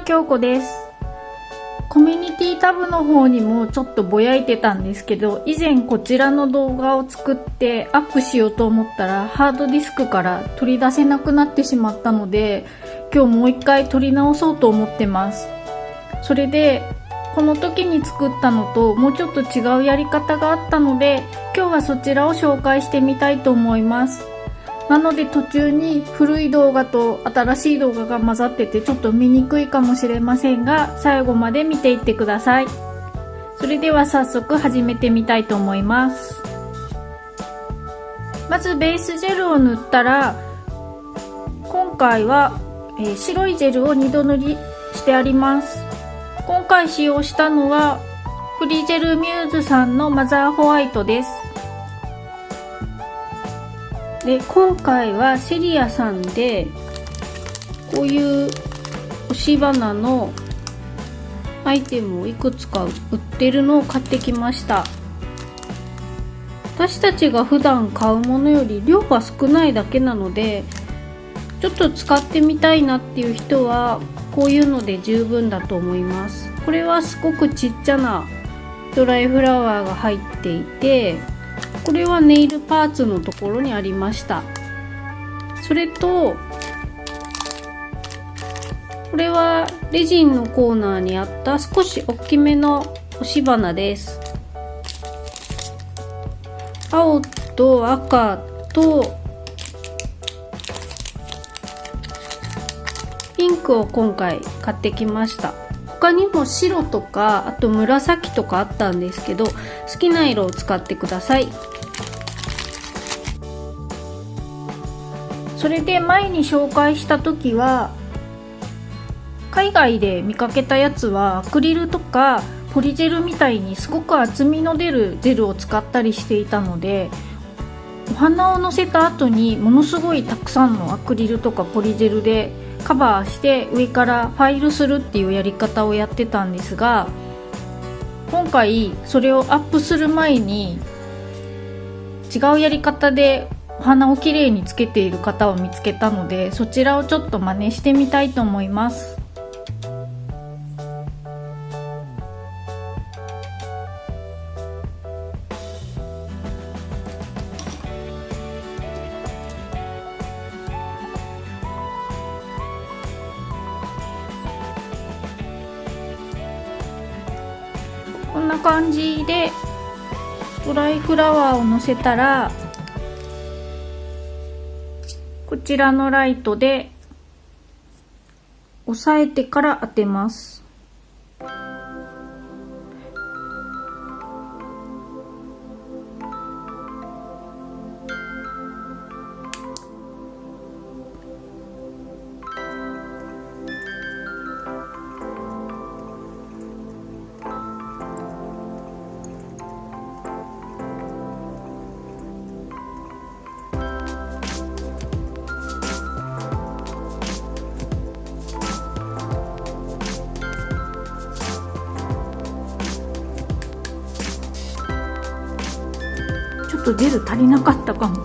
京子です。コミュニティタブの方にもちょっとぼやいてたんですけど、以前こちらの動画を作ってアップしようと思ったらハードディスクから取り出せなくなってしまったので、今日もう一回撮り直そうと思ってます。それでこの時に作ったのともうちょっと違うやり方があったので、今日はそちらを紹介してみたいと思います。なので途中に古い動画と新しい動画が混ざっててちょっと見にくいかもしれませんが、最後まで見ていってください。それでは早速始めてみたいと思います。まずベースジェルを塗ったら、今回は、白いジェルを2度塗りしてあります。今回使用したのはフリジェルミューズさんのマザーホワイトです。で、今回はセリアさんでこういう押し花のアイテムをいくつか売ってるのを買ってきました。私たちが普段買うものより量が少ないだけなので、ちょっと使ってみたいなっていう人はこういうので十分だと思います。これはすごくちっちゃなドライフラワーが入っていて、これはネイルパーツのところにありました。それとこれはレジンのコーナーにあった少し大きめの押し花です。青と赤とピンクを今回買ってきました。他にも白とかあと紫とかあったんですけど、好きな色を使ってください。それで前に紹介した時は海外で見かけたやつはアクリルとかポリジェルみたいにすごく厚みの出るジェルを使ったりしていたので、お花をのせた後にものすごいたくさんのアクリルとかポリジェルでカバーして上からファイルするっていうやり方をやってたんですが、今回それをアップする前に違うやり方でお花をきれいにつけている方を見つけたので、そちらをちょっと真似してみたいと思います。こんな感じでドライフラワーをのせたら、こちらのライトで押さえてから当てます。ちょっとジェル足りなかったかも。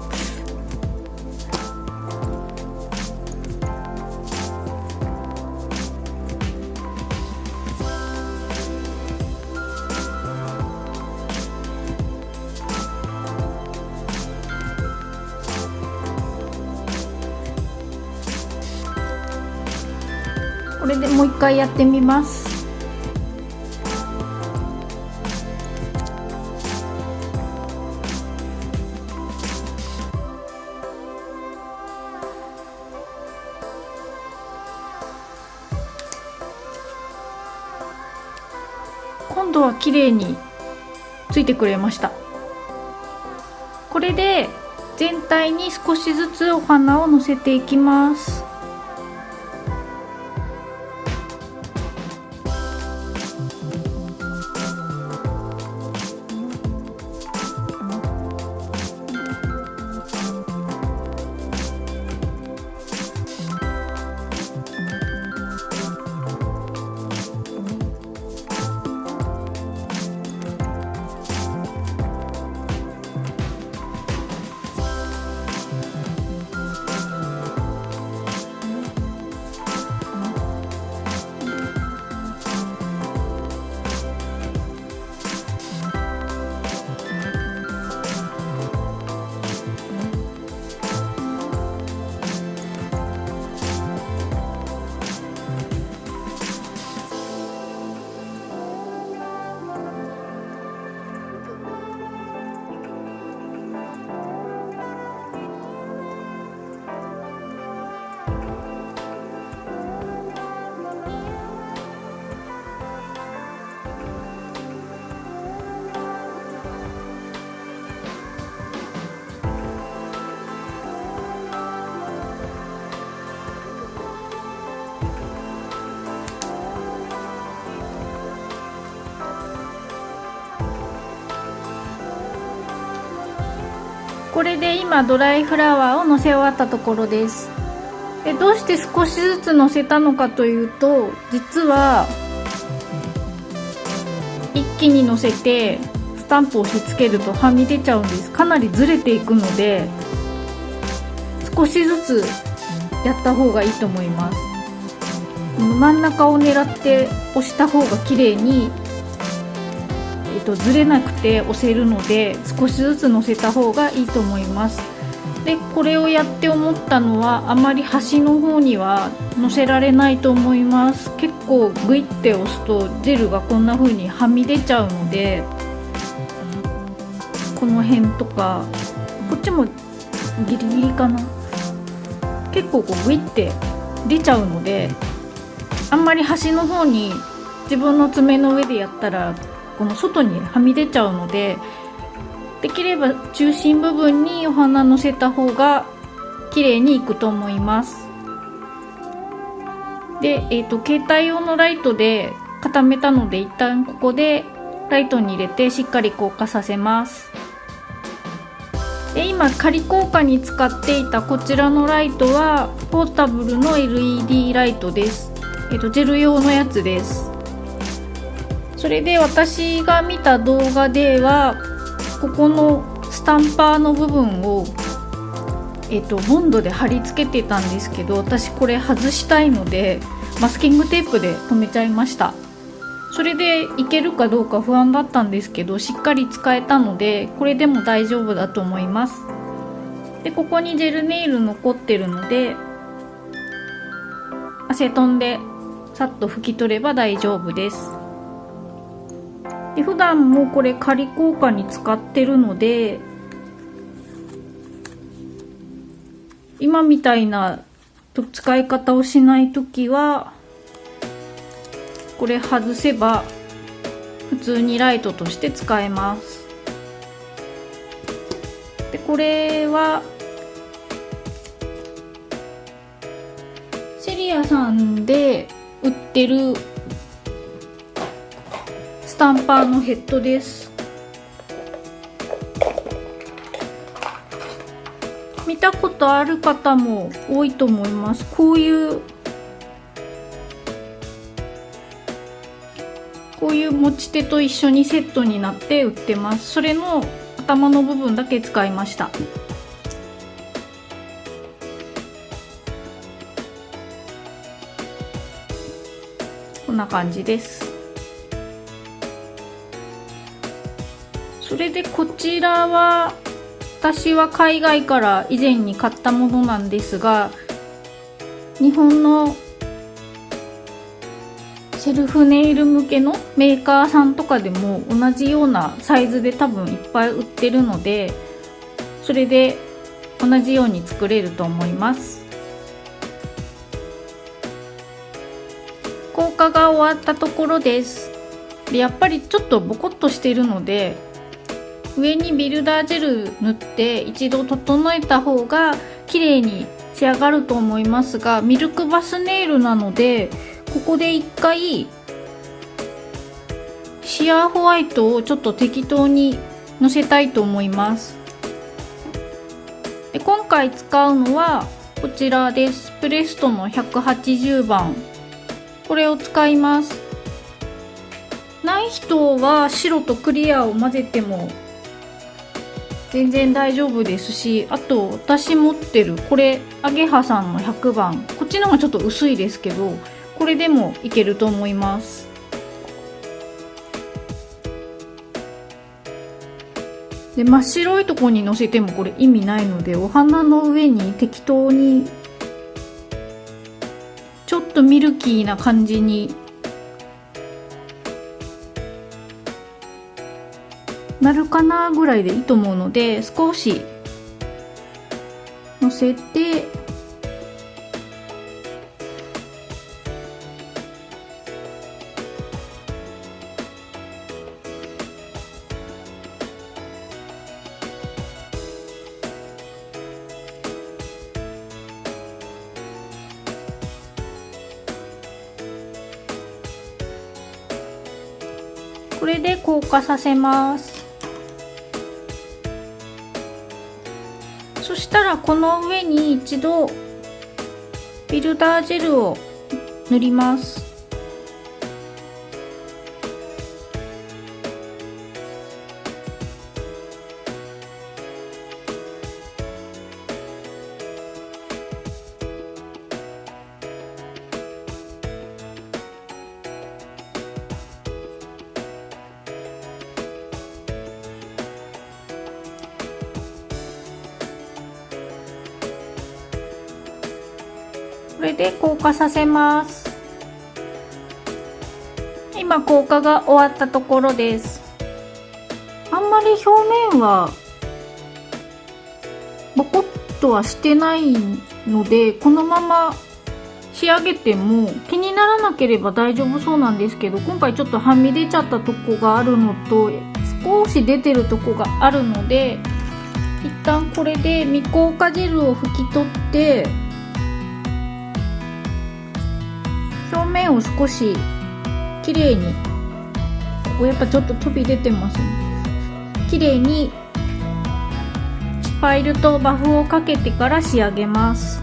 これでもう一回やってみます。今度は綺麗についてくれました。これで全体に少しずつお花をのせていきます。これで今ドライフラワーをのせ終わったところです。でどうして少しずつのせたのかというと、実は一気にのせてスタンプを押し付けるとはみ出ちゃうんです。かなりずれていくので、少しずつやった方がいいと思います。真ん中を狙って押した方が綺麗に、ずれなくて押せるので、少しずつのせた方がいいと思います。でこれをやって思ったのは、あまり端の方にはのせられないと思います。結構グイって押すとジェルがこんな風にはみ出ちゃうので、この辺とかこっちもギリギリかな、結構こうグイって出ちゃうので、あんまり端の方に自分の爪の上でやったらこの外にはみ出ちゃうので、できれば中心部分にお花のせた方が綺麗にいくと思います。で、携帯用のライトで固めたので、一旦ここでライトに入れてしっかり硬化させます。で今仮硬化に使っていたこちらのライトはポータブルの LED ライトです。ジェル用のやつです。それで私が見た動画では、ここのスタンパーの部分を、ボンドで貼り付けてたんですけど、私これ外したいのでマスキングテープで留めちゃいました。それでいけるかどうか不安だったんですけど、しっかり使えたのでこれでも大丈夫だと思います。でここにジェルネイル残ってるので、アセトンでさっと拭き取れば大丈夫です。で普段もこれ仮硬化に使ってるので、今みたいな使い方をしないときはこれ外せば普通にライトとして使えます。でこれはセリアさんで売ってるスタンパーのヘッドです。見たことある方も多いと思います。こういう持ち手と一緒にセットになって売ってます。それの頭の部分だけ使いました。こんな感じです。それでこちらは私は海外から以前に買ったものなんですが、日本のセルフネイル向けのメーカーさんとかでも同じようなサイズで多分いっぱい売ってるので、それで同じように作れると思います。硬化が終わったところです。でやっぱりちょっとボコッとしているので、上にビルダージェル塗って一度整えた方が綺麗に仕上がると思いますが、ミルクバスネイルなのでここで一回シアーホワイトをちょっと適当にのせたいと思います。で今回使うのはこちらです。プレストの180番、これを使います。ない人は白とクリアを混ぜても全然大丈夫ですし、あと私持ってるこれアゲハさんの100番、こっちの方がちょっと薄いですけど、これでもいけると思います。で真っ白いところにのせてもこれ意味ないので、お花の上に適当にちょっとミルキーな感じになるかなぐらいでいいと思うので、少しのせて、これで硬化させます。そしたらこの上に一度ビルダージェルを塗ります。これで硬化させます。今硬化が終わったところです。あんまり表面はボコッとはしてないので、このまま仕上げても気にならなければ大丈夫そうなんですけど、今回ちょっとはみ出ちゃったとこがあるのと少し出てるとこがあるので、一旦これで未硬化ジェルを拭き取って表面を少しきれいに、ここやっぱちょっと飛び出てますね。きれいにファイルとバフをかけてから仕上げます。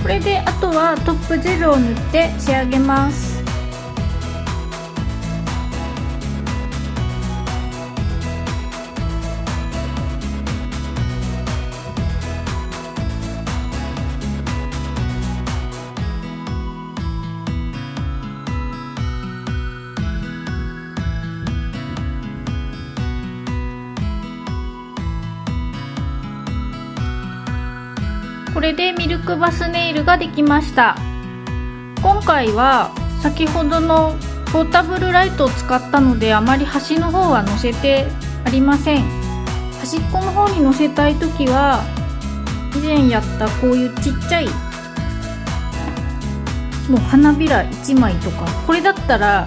これであとはトップジェルを塗って仕上げます。これでミルクバスネイルができました。今回は先ほどのポータブルライトを使ったので、あまり端の方はのせてありません。端っこの方にのせたい時は以前やったこういうちっちゃいもう花びら1枚とか、これだったら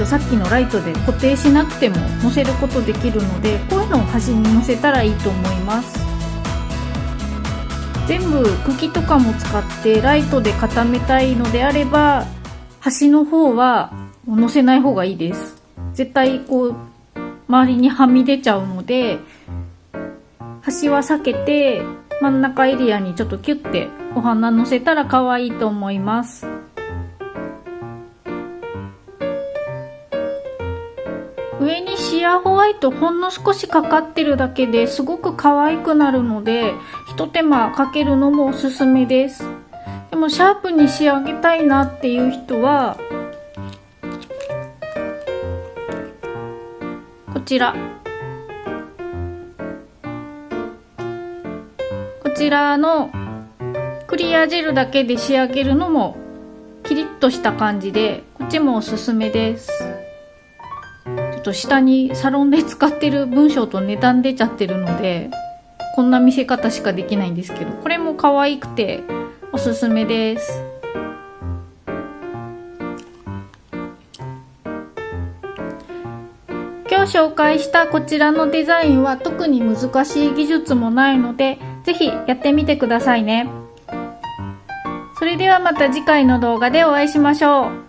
さっきのライトで固定しなくてものせることできるので、こういうのを端にのせたらいいと思います。全部茎とかも使ってライトで固めたいのであれば、端の方はのせない方がいいです。絶対こう周りにはみ出ちゃうので、端は避けて真ん中エリアにちょっとキュッてお花のせたら可愛いと思います。上にシアーホワイトほんの少しかかってるだけですごく可愛くなるので、一手間かけるのもおすすめです。でもシャープに仕上げたいなっていう人はこちらのクリアジェルだけで仕上げるのもキリッとした感じで、こっちもおすすめです。ちょっと下にサロンで使ってる文章と値段出ちゃってるので、こんな見せ方しかできないんですけど、これも可愛くておすすめです。今日紹介したこちらのデザインは特に難しい技術もないので、ぜひやってみてくださいね。それではまた次回の動画でお会いしましょう。